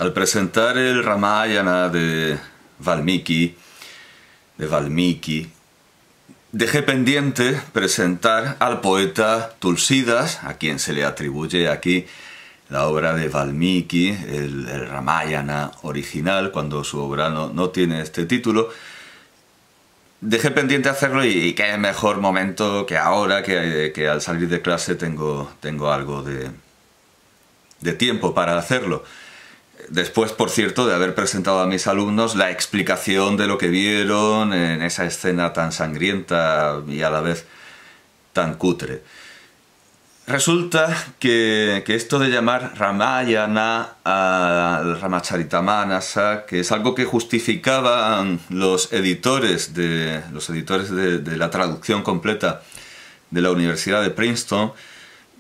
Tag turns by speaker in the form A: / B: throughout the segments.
A: al presentar el Ramayana de Valmiki, dejé pendiente presentar al poeta Tulsídas, a quien se le atribuye aquí la obra de Valmiki, el Ramayana original, cuando su obra no tiene este título. Dejé pendiente hacerlo y qué mejor momento que ahora, que al salir de clase tengo algo de tiempo para hacerlo. Después, por cierto, de haber presentado a mis alumnos la explicación de lo que vieron en esa escena tan sangrienta y a la vez tan cutre. Resulta que esto de llamar Ramayana al Ramacharitamánasa, que es algo que justificaban los editores de la traducción completa de la Universidad de Princeton,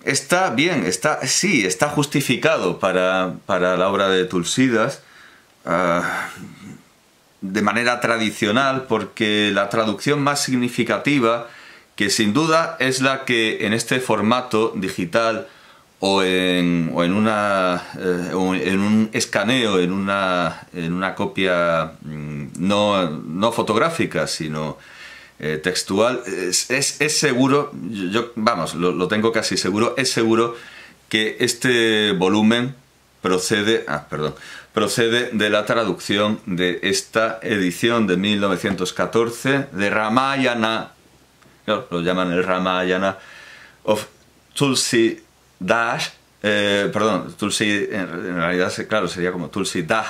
A: está bien, está justificado para la obra de Tulsídas de manera tradicional, porque la traducción más significativa, que sin duda es la que en este formato digital o en un escaneo, en una copia no fotográfica, sino textual, es seguro, lo tengo casi seguro, es seguro que este volumen procede de la traducción de esta edición de 1914 de Ramayana. Lo llaman el Ramayana of Tulsidas, Tulsi en realidad, claro, sería como Tulsidas,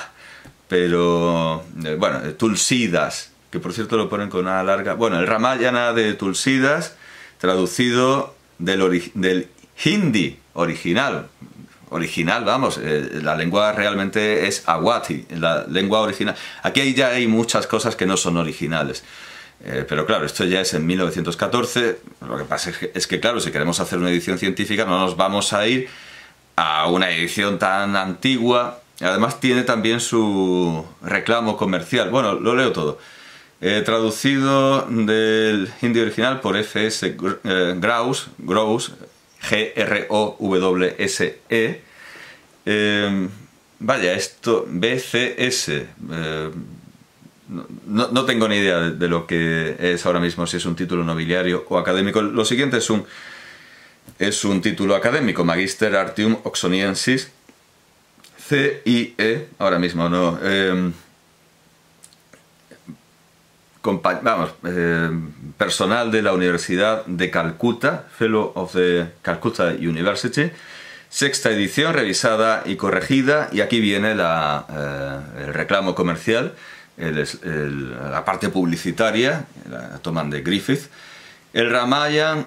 A: pero bueno, Tulsídas, que por cierto lo ponen con una larga. Bueno, el Ramayana de Tulsídas, traducido del hindi original, vamos, la lengua realmente es Awadhi, la lengua original. Aquí ya hay muchas cosas que no son originales. Pero claro, esto ya es en 1914, lo que pasa es que claro, si queremos hacer una edición científica no nos vamos a ir a una edición tan antigua. Además tiene también su reclamo comercial. Bueno, lo leo todo. Traducido del hindi original por F.S. Grouse, G-R-O-W-S-E. Vaya, esto, B-C-S... No tengo ni idea de lo que es ahora mismo, si es un título nobiliario o académico. Lo siguiente es un título académico, Magister Artium Oxoniensis, C.I.E., ahora mismo no. Personal de la Universidad de Calcuta, Fellow of the Calcutta University, sexta edición, revisada y corregida, y aquí viene el reclamo comercial. La parte publicitaria, la toman de Griffith. El Ramayan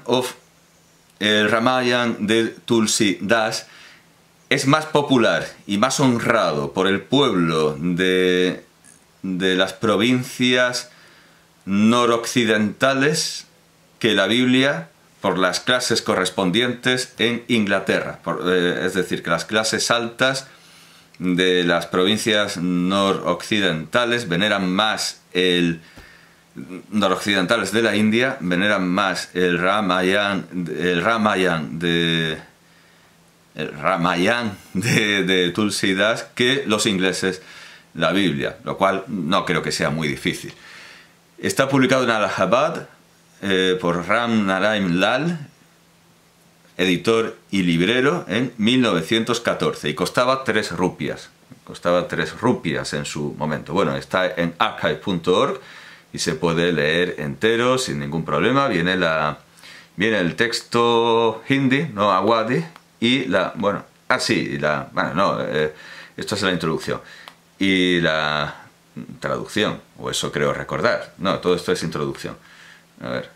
A: de Tulsídas es más popular y más honrado por el pueblo de las provincias noroccidentales que la Biblia por las clases correspondientes en Inglaterra. Es decir, que las clases altas de las provincias noroccidentales veneran más noroccidentales de la India veneran más el Ramayan de Tulsídas que los ingleses la Biblia, lo cual no creo que sea muy difícil. Está publicado en Allahabad por Ram Narayan Lal, editor y librero, en 1914, y costaba 3 rupias. Costaba 3 rupias en su momento. Bueno, está en archive.org y se puede leer entero sin ningún problema. Viene el texto hindi, no Awadhi, y esto es la introducción. Y la traducción, o eso creo recordar. No, todo esto es introducción. A ver,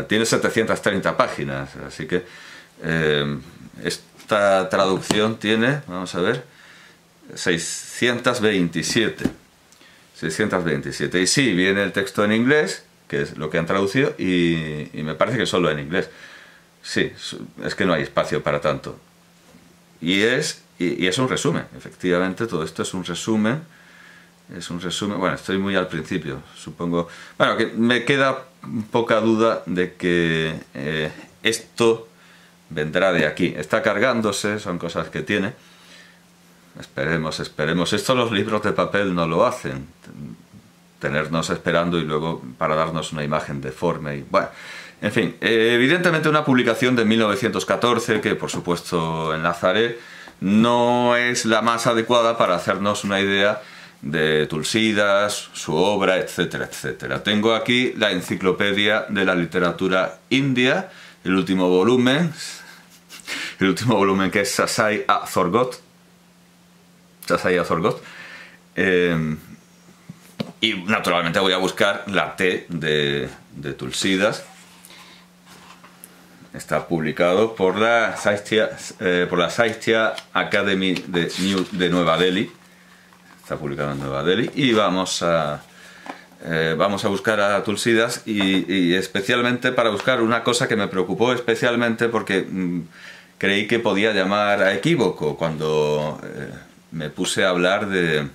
A: tiene 730 páginas, así que esta traducción tiene, vamos a ver, 627. Y sí, viene el texto en inglés, que es lo que han traducido, y me parece que solo en inglés. Sí, es que no hay espacio para tanto. Y es un resumen, efectivamente, todo esto es un resumen. Bueno, estoy muy al principio, supongo. Bueno, que me queda poca duda de que esto vendrá de aquí. Está cargándose, son cosas que tiene. esperemos, esperemos. Esto los libros de papel no lo hacen. Tenernos esperando y luego para darnos una imagen deforme. Y, bueno, en fin, evidentemente una publicación de 1914 que por supuesto enlazaré, no es la más adecuada para hacernos una idea de Tulsídas, su obra, etcétera, etcétera. Tengo aquí la Enciclopedia de la Literatura India, el último volumen que es Sasai a Thorgot. Y naturalmente voy a buscar la T de Tulsídas. Está publicado por la Sahitya Academy de Nueva Delhi. Está publicado en Nueva Delhi. Y vamos a buscar a Tulsídas y especialmente para buscar una cosa que me preocupó especialmente porque creí que podía llamar a equívoco cuando me puse a hablar del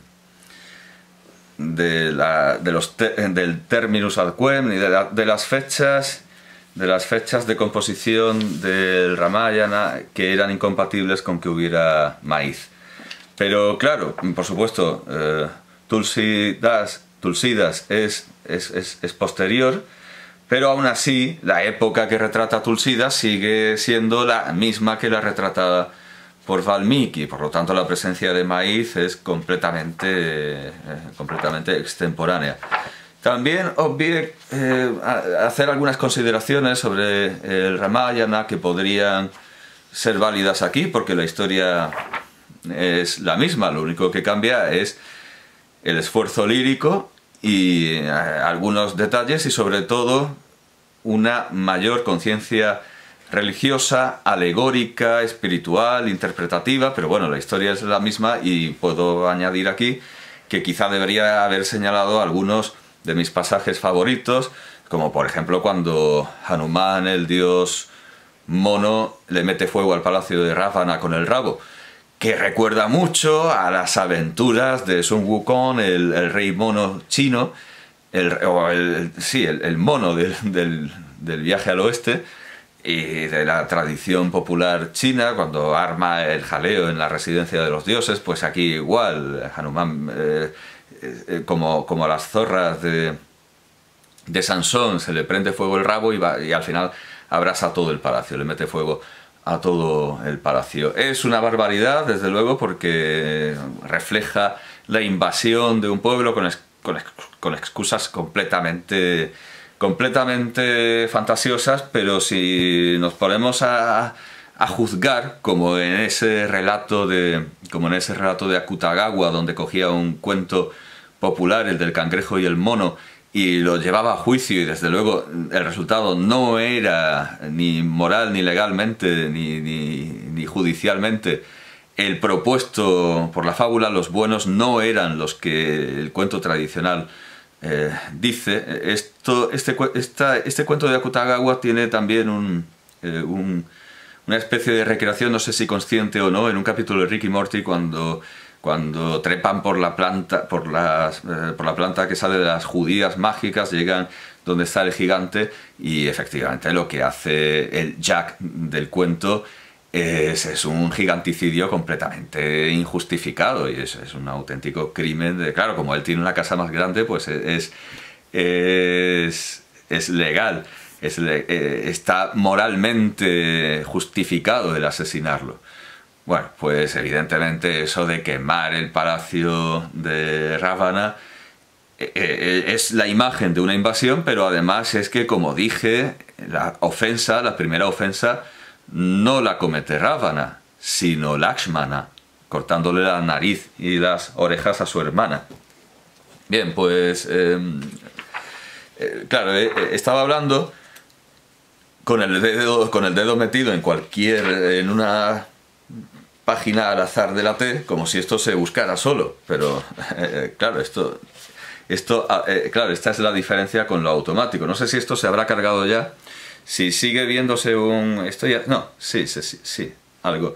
A: terminus ad quem y de las fechas de composición del Ramayana que eran incompatibles con que hubiera maíz. Pero claro, por supuesto, Tulsídas es posterior, pero aún así la época que retrata Tulsídas sigue siendo la misma que la retratada por Valmiki, por lo tanto la presencia de maíz es completamente extemporánea. También obvié hacer algunas consideraciones sobre el Ramayana que podrían ser válidas aquí, porque la historia es la misma, lo único que cambia es el esfuerzo lírico y algunos detalles y sobre todo una mayor conciencia religiosa, alegórica, espiritual, interpretativa, pero bueno, la historia es la misma y puedo añadir aquí que quizá debería haber señalado algunos de mis pasajes favoritos, como por ejemplo cuando Hanuman, el dios mono, le mete fuego al palacio de Ravana con el rabo, que recuerda mucho a las aventuras de Sun Wukong, el rey mono chino, el mono del viaje al oeste, y de la tradición popular china, cuando arma el jaleo en la residencia de los dioses, pues aquí igual, Hanuman, como a las zorras de Sansón, se le prende fuego el rabo y al final abrasa todo el palacio, le mete fuego a todo el palacio. Es una barbaridad, desde luego, porque refleja la invasión de un pueblo con excusas completamente fantasiosas, pero si nos ponemos a juzgar, como en ese relato de Akutagawa, donde cogía un cuento popular, el del cangrejo y el mono, y lo llevaba a juicio y desde luego el resultado no era ni moral, ni legalmente, ni judicialmente el propuesto por la fábula, los buenos no eran los que el cuento tradicional dice. Este cuento de Akutagawa tiene también una especie de recreación, no sé si consciente o no, en un capítulo de Rick y Morty cuando trepan por la planta que sale de las judías mágicas, llegan donde está el gigante y efectivamente lo que hace el Jack del cuento es un giganticidio completamente injustificado y es un auténtico crimen. Claro, como él tiene una casa más grande, pues es legal, está moralmente justificado el asesinarlo. Bueno, pues evidentemente eso de quemar el palacio de Ravana es la imagen de una invasión, pero además es que, como dije, la primera ofensa, no la comete Ravana, sino Lakshmana, cortándole la nariz y las orejas a su hermana. Bien, pues claro, estaba hablando con el dedo metido en una página al azar de la T, como si esto se buscara solo, pero claro, claro, esta es la diferencia con lo automático. No sé si esto se habrá cargado ya. Si sigue viéndose esto ya... No, sí, algo...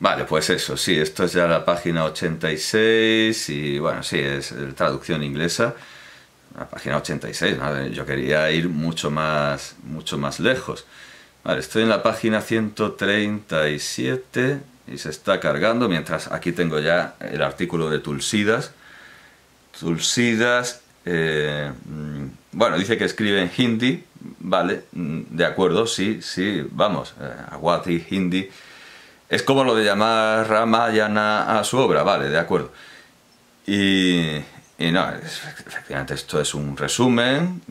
A: Vale, pues eso, sí, esto es ya la página 86 y bueno, sí, es traducción inglesa. La página 86, ¿no? Yo quería ir mucho más lejos. Vale, estoy en la página 137 y se está cargando, mientras aquí tengo ya el artículo de Tulsidas. Tulsidas, bueno, dice que escribe en hindi, vale, de acuerdo, sí, vamos, Awadhi hindi. Es como lo de llamar Ramayana a su obra, vale, de acuerdo. Y no, efectivamente esto es un resumen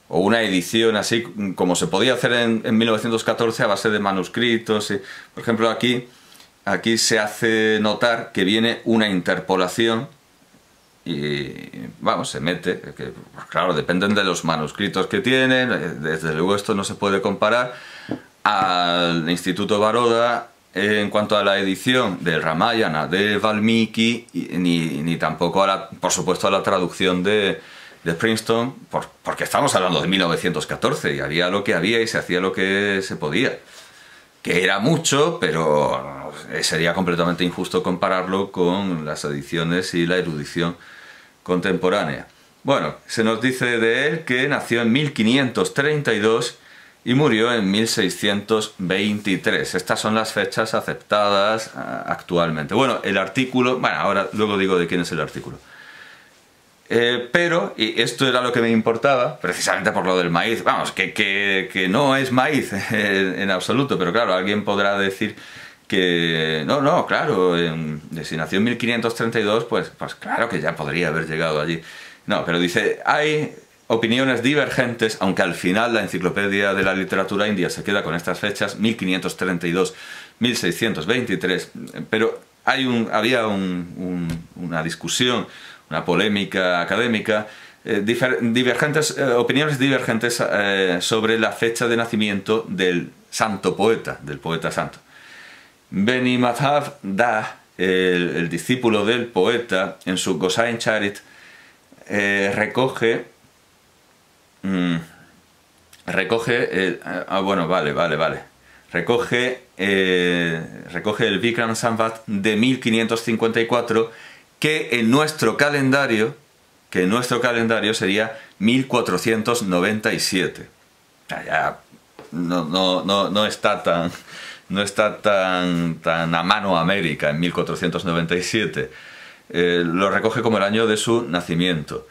A: o una edición así como se podía hacer en 1914 a base de manuscritos. Por ejemplo, aquí se hace notar que viene una interpolación y, vamos, se mete, que, claro, dependen de los manuscritos que tienen, desde luego esto no se puede comparar al Instituto Baroda en cuanto a la edición del Ramayana de Valmiki, ni tampoco, por supuesto, a la traducción de Princeton, porque estamos hablando de 1914 y había lo que había y se hacía lo que se podía. Que era mucho, pero sería completamente injusto compararlo con las ediciones y la erudición contemporánea. Bueno, se nos dice de él que nació en 1532 y murió en 1623. Estas son las fechas aceptadas actualmente. Bueno, el artículo... Bueno, ahora luego digo de quién es el artículo. Pero, y esto era lo que me importaba, precisamente por lo del maíz, vamos, que no es maíz en absoluto, pero claro, alguien podrá decir que no, claro, si nació en 1532, pues claro que ya podría haber llegado allí. No, pero dice, hay opiniones divergentes, aunque al final la Enciclopedia de la Literatura India se queda con estas fechas, 1532-1623, pero había una discusión, una polémica académica, opiniones divergentes sobre la fecha de nacimiento del santo poeta, del poeta santo. Beni Madhav Das, el discípulo del poeta, en su Gosain Charit, recoge el Vikram Samvat de 1554, que en nuestro calendario sería 1497. Ya no está tan a mano América en 1497. Lo recoge como el año de su nacimiento.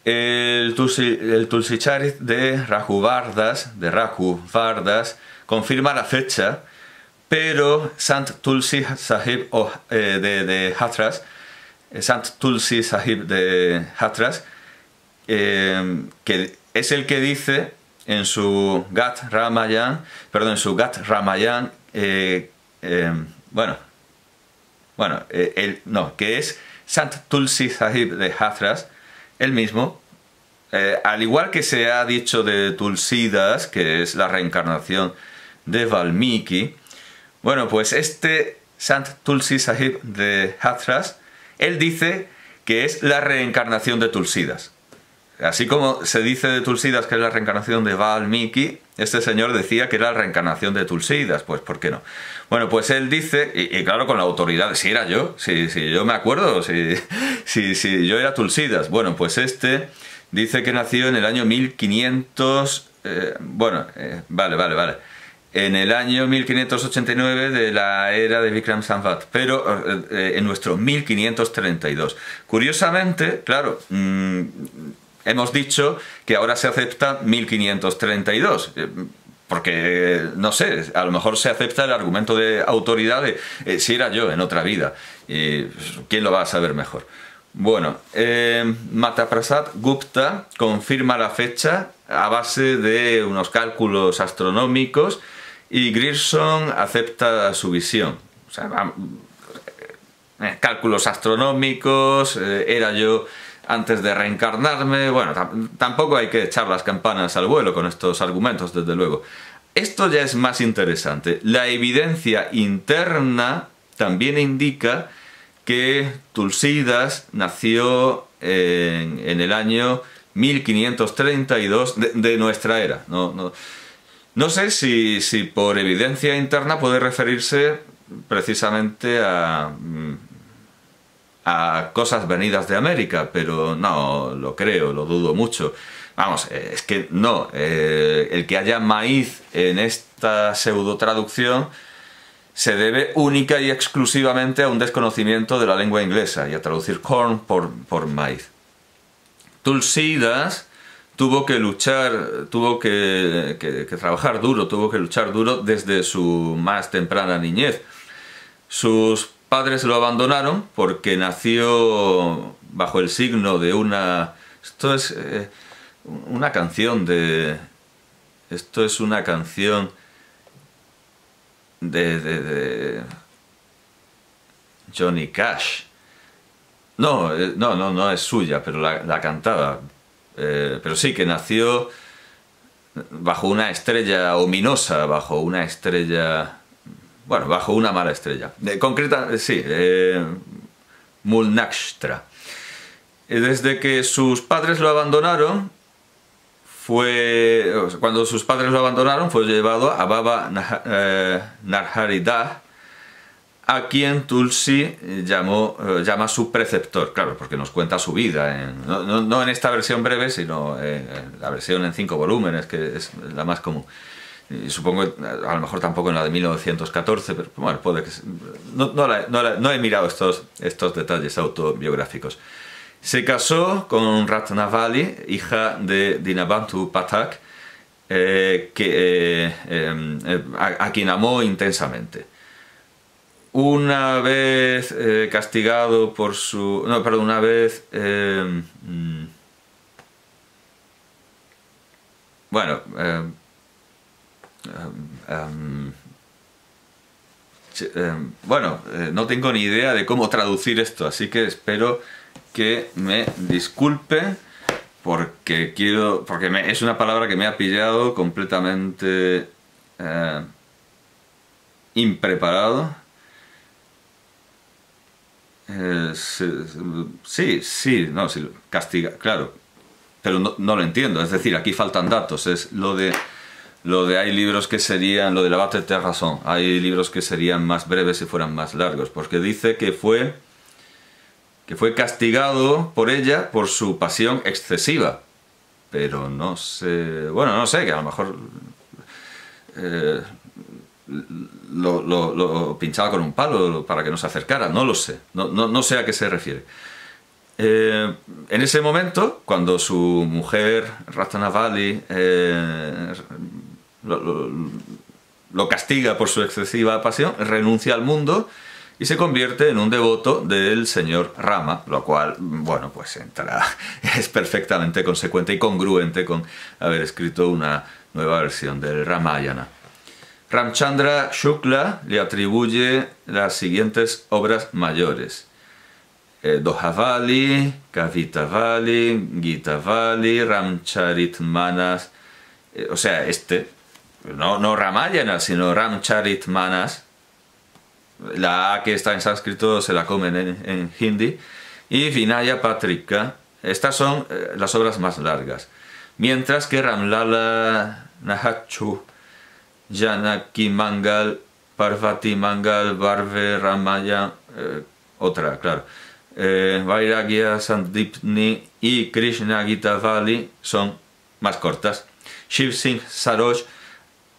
A: El Tulsi Charit de Raghu Vardas confirma la fecha, pero Sant Tulsi Sahib de Hathras, Sant Tulsi Sahib de Hathras, que es el que dice en su Gat Ramayan, que es Sant Tulsi Sahib de Hathras, el mismo, al igual que se ha dicho de Tulsidas, que es la reencarnación de Valmiki. Bueno, pues este Sant Tulsi Sahib de Hathras, él dice que es la reencarnación de Tulsidas. Así como se dice de Tulsidas que es la reencarnación de Valmiki, este señor decía que era la reencarnación de Tulsidas, pues ¿por qué no? Bueno, pues él dice, y claro, con la autoridad, si era yo, si yo me acuerdo, si yo era Tulsidas. Bueno, pues este dice que nació en el año 1500, en el año 1589 de la era de Vikram Samvat, pero en nuestro 1532. Curiosamente, claro, hemos dicho que ahora se acepta 1532, porque, no sé, a lo mejor se acepta el argumento de autoridad de si era yo en otra vida, y ¿quién lo va a saber mejor? Bueno, Mataprasad Gupta confirma la fecha a base de unos cálculos astronómicos y Grierson acepta su visión. O sea, cálculos astronómicos, era yo antes de reencarnarme. Bueno, tampoco hay que echar las campanas al vuelo con estos argumentos, desde luego. Esto ya es más interesante. La evidencia interna también indica que Tulsidas nació en el año 1532 de nuestra era. No sé si por evidencia interna puede referirse precisamente a cosas venidas de América, pero no lo creo, lo dudo mucho. Vamos, es que no, el que haya maíz en esta pseudo traducción se debe única y exclusivamente a un desconocimiento de la lengua inglesa y a traducir corn por maíz. Tulsídas tuvo que luchar, tuvo que trabajar duro, tuvo que luchar duro desde su más temprana niñez. Sus padres lo abandonaron porque nació bajo el signo de una... Esto es una canción de... Esto es una canción de Johnny Cash. No es suya, pero la cantaba. Pero sí, que nació bajo una estrella ominosa, bajo una estrella... Bueno, bajo una mala estrella. Concreta, sí, Mulnakshtra. Desde que sus padres lo abandonaron, cuando sus padres lo abandonaron, fue llevado a Baba Narhari Das, a quien Tulsi llama su preceptor, claro, porque nos cuenta su vida, no en esta versión breve, sino en la versión en 5 volúmenes, que es la más común. Y supongo, a lo mejor tampoco en la de 1914, pero bueno, puede que... No he mirado estos detalles autobiográficos. Se casó con Ratnavali, hija de Dinabantu Pathak, a quien amó intensamente. Una vez castigado por su... No, perdón, una vez... bueno... no tengo ni idea de cómo traducir esto, así que espero que me disculpen porque es una palabra que me ha pillado completamente impreparado. Castiga, claro, pero no lo entiendo, es decir, aquí faltan datos, es lo de hay libros que serían, lo de la Bate de Razón, hay libros que serían más breves si fueran más largos, porque dice que fue castigado por ella por su pasión excesiva, pero no sé, bueno, no sé, que a lo mejor lo pinchaba con un palo para que no se acercara, no lo sé, no sé a qué se refiere. En ese momento, cuando su mujer Ratnavali lo castiga por su excesiva pasión, renuncia al mundo y se convierte en un devoto del señor Rama, lo cual, bueno, pues es perfectamente consecuente y congruente con haber escrito una nueva versión del Ramayana. Ramchandra Shukla le atribuye las siguientes obras mayores: Dohavali, Kavitavali, Gitavali, Ramcharitmanas, o sea, no Ramayana, sino Ramcharitmanas. La A que está en sánscrito se la comen en hindi. Y Vinaya Patrika. Estas son las obras más largas. Mientras que Ramlala Nahachu, Janaki Mangal, Parvati Mangal, Barve Ramaya, otra, claro, Vairagya Sandipni y Krishna Gitavali son más cortas. Shiv Singh Saroj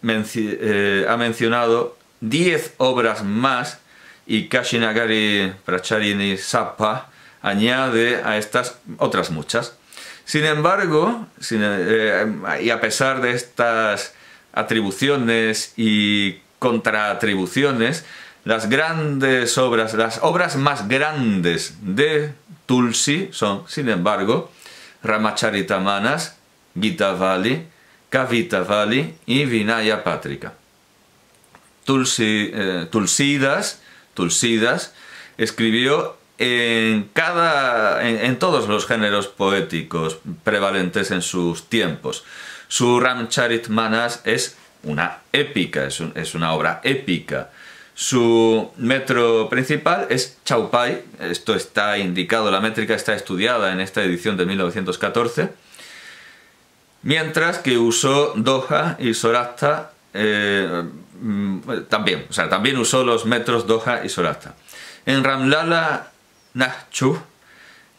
A: ha mencionado 10 obras más y Kashinagari Pracharini Sapa añade a estas otras muchas. Sin embargo, y a pesar de estas atribuciones y contraatribuciones, las grandes obras, las obras más grandes de Tulsi son, sin embargo, Ramacharitamanas, Gitavali, Kavitavali y Vinaya Patrika. Tulsídas escribió en todos los géneros poéticos prevalentes en sus tiempos. Su Ramcharitmanas es una épica, es una obra épica. Su metro principal es Chaupai, esto está indicado, la métrica está estudiada en esta edición de 1914, mientras que usó Doha y Sorasta también usó los metros Doha y Sorasta. En Ramlala Nahchu,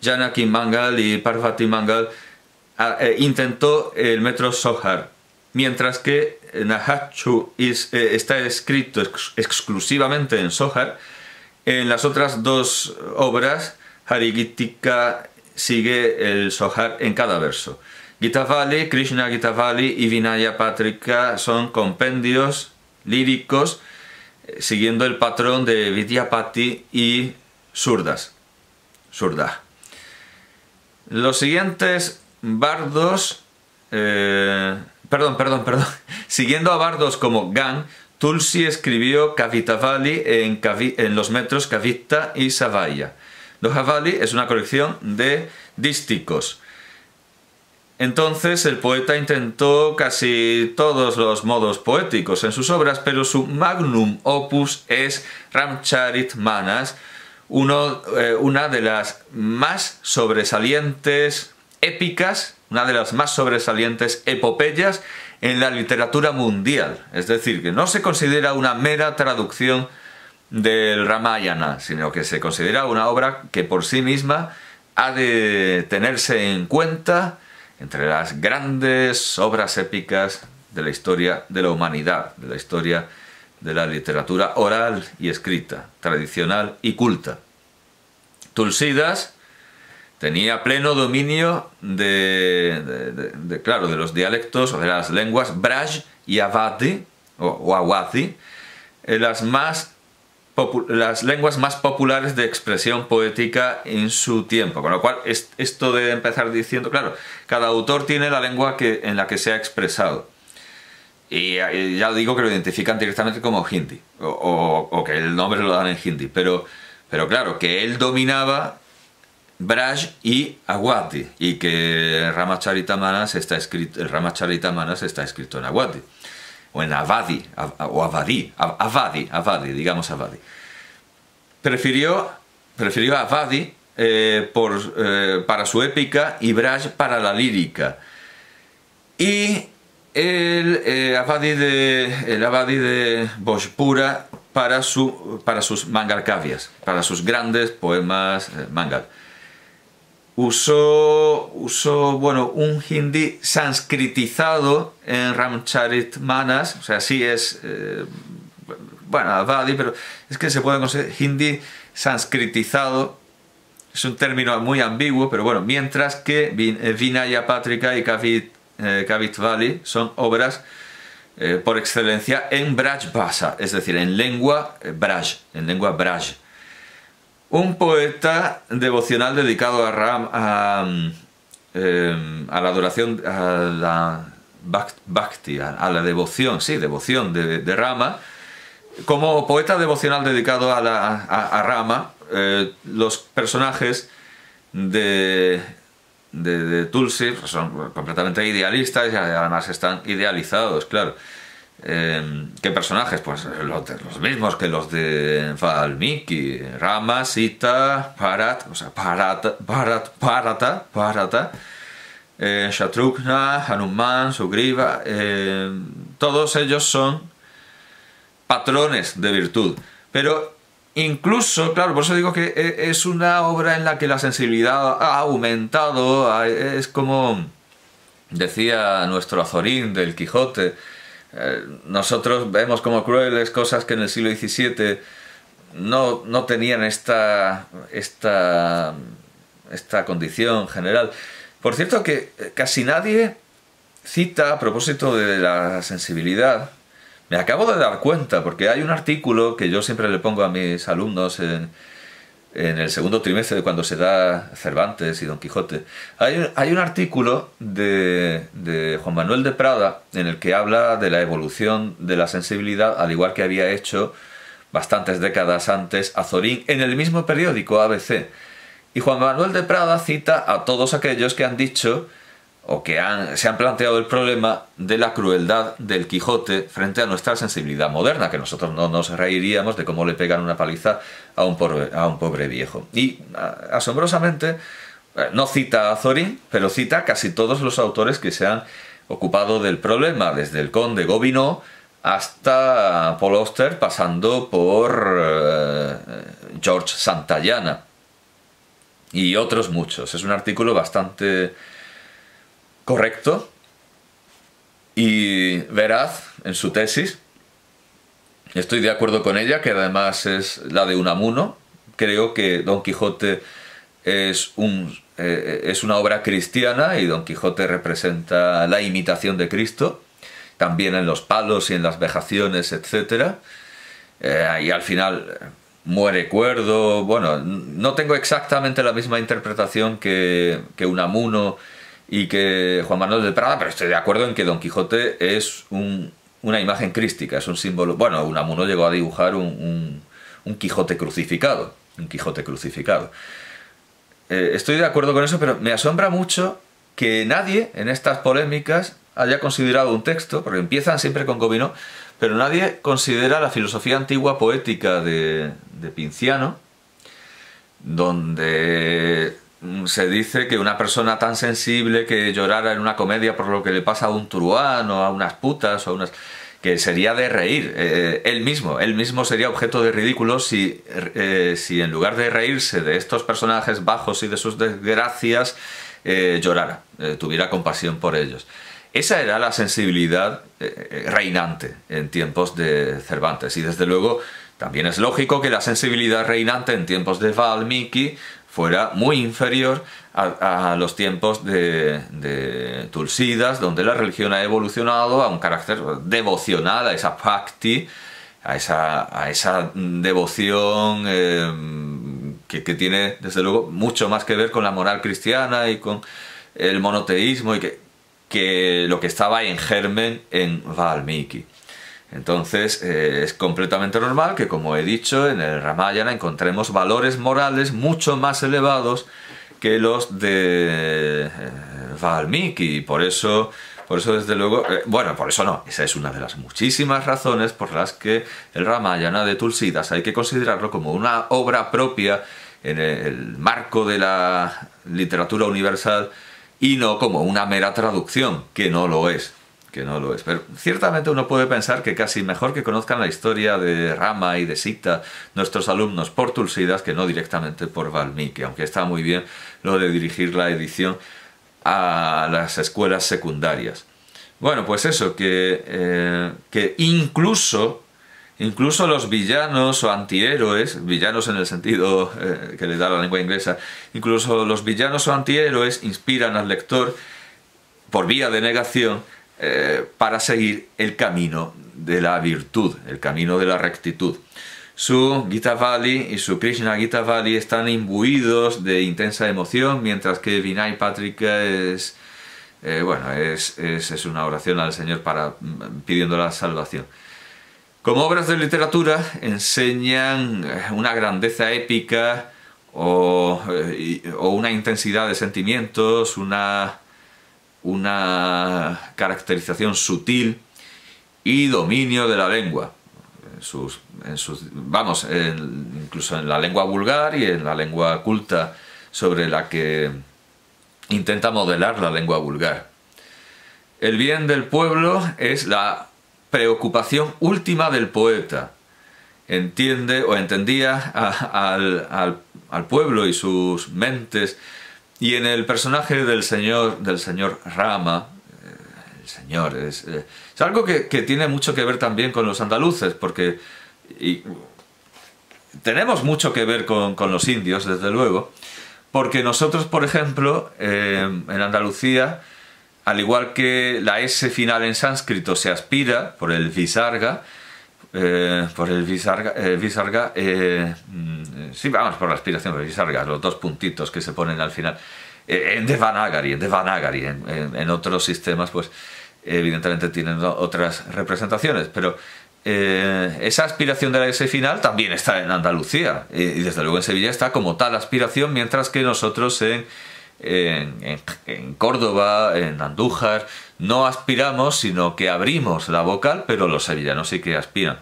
A: Janaki Mangal y Parvati Mangal intentó el metro Sohar, mientras que Nahatchú está escrito exclusivamente en Zohar. En las otras dos obras, Harigitika sigue el Zohar en cada verso. Gitavali, Krishna Gitavali y Vinaya Patrika son compendios líricos siguiendo el patrón de Vidyapati y Surdas. Los siguientes bardos, siguiendo a bardos como Gan, Tulsi escribió Kavitavali en los metros Kavita y Savaya. Dohavali es una colección de dísticos. Entonces el poeta intentó casi todos los modos poéticos en sus obras, pero su magnum opus es Ramcharitmanas, una de las más sobresalientes épicas, una de las más sobresalientes epopeyas en la literatura mundial. Es decir, que no se considera una mera traducción del Ramayana, sino que se considera una obra que por sí misma ha de tenerse en cuenta entre las grandes obras épicas de la historia de la humanidad, de la historia de la literatura oral y escrita, tradicional y culta. Tulsidas tenía pleno dominio de los dialectos o de las lenguas Braj y Awadhi, o Awadhi, las lenguas más populares de expresión poética en su tiempo. Con lo cual, esto de empezar diciendo, claro, cada autor tiene la lengua en la que se ha expresado. Y ya digo que lo identifican directamente como hindi, o que el nombre lo dan en hindi, pero claro, que él dominaba Braj y Awadhi, y que el Ramacharita-manas está escrito en Awadhi, o en Awadhi, o Awadhi, digamos Awadhi. Prefirió Awadhi para su épica y Braj para la lírica. Y el Awadhi de Bhojpura para sus Mangalkavyas, para sus grandes poemas Mangal. Usó un hindi sanskritizado en Ramcharitmanas, o sea, sí es, Awadhi, pero es que se puede conseguir hindi sanskritizado, es un término muy ambiguo, pero bueno, mientras que Vinaya Patrika y Kavitvali son obras por excelencia en Braj Bhasha, es decir, en lengua Braj, Un poeta devocional dedicado a la adoración, a la bhakti, a la devoción, de Rama. Como poeta devocional dedicado a Rama, los personajes de Tulsi son completamente idealistas y además están idealizados, claro. ¿Qué personajes? Pues los mismos que los de Valmiki, Rama, Sita, Bharata, Shatrughna, Hanuman, Sugriva, todos ellos son patrones de virtud, pero incluso, claro, por eso digo que es una obra en la que la sensibilidad ha aumentado, es como decía nuestro Azorín del Quijote. Nosotros vemos como crueles cosas que en el siglo XVII no tenían esta condición general. Por cierto que casi nadie cita, a propósito de la sensibilidad, me acabo de dar cuenta, porque hay un artículo que yo siempre le pongo a mis alumnos en el segundo trimestre de cuando se da Cervantes y Don Quijote. Hay un artículo de Juan Manuel de Prada en el que habla de la evolución de la sensibilidad, al igual que había hecho bastantes décadas antes Azorín en el mismo periódico ABC. Y Juan Manuel de Prada cita a todos aquellos que han dicho o que se han planteado el problema de la crueldad del Quijote frente a nuestra sensibilidad moderna, que nosotros no nos reiríamos de cómo le pegan una paliza a un pobre viejo. Y asombrosamente no cita a Azorín, pero cita a casi todos los autores que se han ocupado del problema, desde el conde Gobineau hasta Paul Auster, pasando por George Santayana y otros muchos. Es un artículo bastante correcto y veraz en su tesis. Estoy de acuerdo con ella, que además es la de Unamuno. Creo que Don Quijote es una obra cristiana y Don Quijote representa la imitación de Cristo, también en los palos y en las vejaciones, etc. Y al final muere cuerdo. Bueno, no tengo exactamente la misma interpretación que Unamuno y que Juan Manuel de Prada, pero estoy de acuerdo en que Don Quijote es una imagen crística, es un símbolo. Bueno, Unamuno llegó a dibujar un Quijote crucificado, estoy de acuerdo con eso, pero me asombra mucho que nadie en estas polémicas haya considerado un texto, porque empiezan siempre con Gobineau, pero nadie considera la filosofía antigua poética de Pinciano, donde se dice que una persona tan sensible que llorara en una comedia por lo que le pasa a un truano, a unas putas, que sería de reír. Él mismo sería objeto de ridículo si en lugar de reírse de estos personajes bajos y de sus desgracias, llorara, tuviera compasión por ellos. Esa era la sensibilidad reinante en tiempos de Cervantes, y desde luego también es lógico que la sensibilidad reinante en tiempos de Valmiki fuera muy inferior a los tiempos de Tulsidas, donde la religión ha evolucionado a un carácter devocional, a esa bhakti, a esa devoción que tiene desde luego mucho más que ver con la moral cristiana y con el monoteísmo, y que lo que estaba en germen en Valmiki. Entonces es completamente normal que, como he dicho, en el Ramayana encontremos valores morales mucho más elevados que los de Valmiki. Por eso desde luego, bueno, por eso no, esa es una de las muchísimas razones por las que el Ramayana de Tulsidas hay que considerarlo como una obra propia en el marco de la literatura universal y no como una mera traducción, que no lo es. Pero ciertamente uno puede pensar que casi mejor que conozcan la historia de Rama y de Sita nuestros alumnos por Tulsidas que no directamente por Valmiki, aunque está muy bien lo de dirigir la edición a las escuelas secundarias. Bueno, pues eso, que incluso los villanos o antihéroes, villanos en el sentido que le da la lengua inglesa, incluso los villanos o antihéroes inspiran al lector por vía de negación para seguir el camino de la virtud, el camino de la rectitud. Su Gita Valley y su Krishna Gita Valley están imbuidos de intensa emoción, mientras que Vinay Patrika es una oración al Señor pidiendo la salvación. Como obras de literatura enseñan una grandeza épica o una intensidad de sentimientos, una caracterización sutil y dominio de la lengua, incluso en la lengua vulgar y en la lengua culta sobre la que intenta modelar la lengua vulgar. El bien del pueblo es la preocupación última del poeta. Entendía al pueblo y sus mentes. Y en el personaje del señor Rama, el señor es algo que tiene mucho que ver también con los andaluces, porque tenemos mucho que ver con los indios, desde luego, porque nosotros, por ejemplo, en Andalucía, al igual que la S final en sánscrito se aspira por el visarga, por la aspiración por el visarga, los dos puntitos que se ponen al final, en Devanagari, en otros sistemas pues evidentemente tienen otras representaciones, pero esa aspiración de la S final también está en Andalucía, y desde luego en Sevilla está como tal aspiración, mientras que nosotros en Córdoba, en Andújar, no aspiramos, sino que abrimos la vocal, pero los sevillanos sí que aspiran.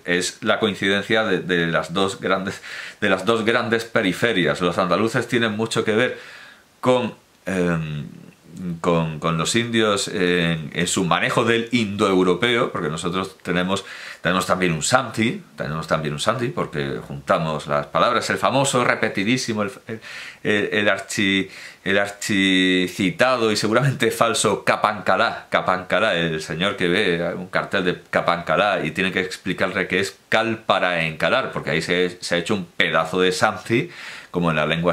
A: Es la coincidencia de las dos grandes periferias. Los andaluces tienen mucho que ver con con los indios en su manejo del indoeuropeo, porque nosotros tenemos también un Santi, porque juntamos las palabras, el famoso, repetidísimo, el archicitado y seguramente falso Kapankala, el señor que ve un cartel de Kapankala y tiene que explicarle que es cal para encalar, porque ahí se ha hecho un pedazo de Santi, como en la lengua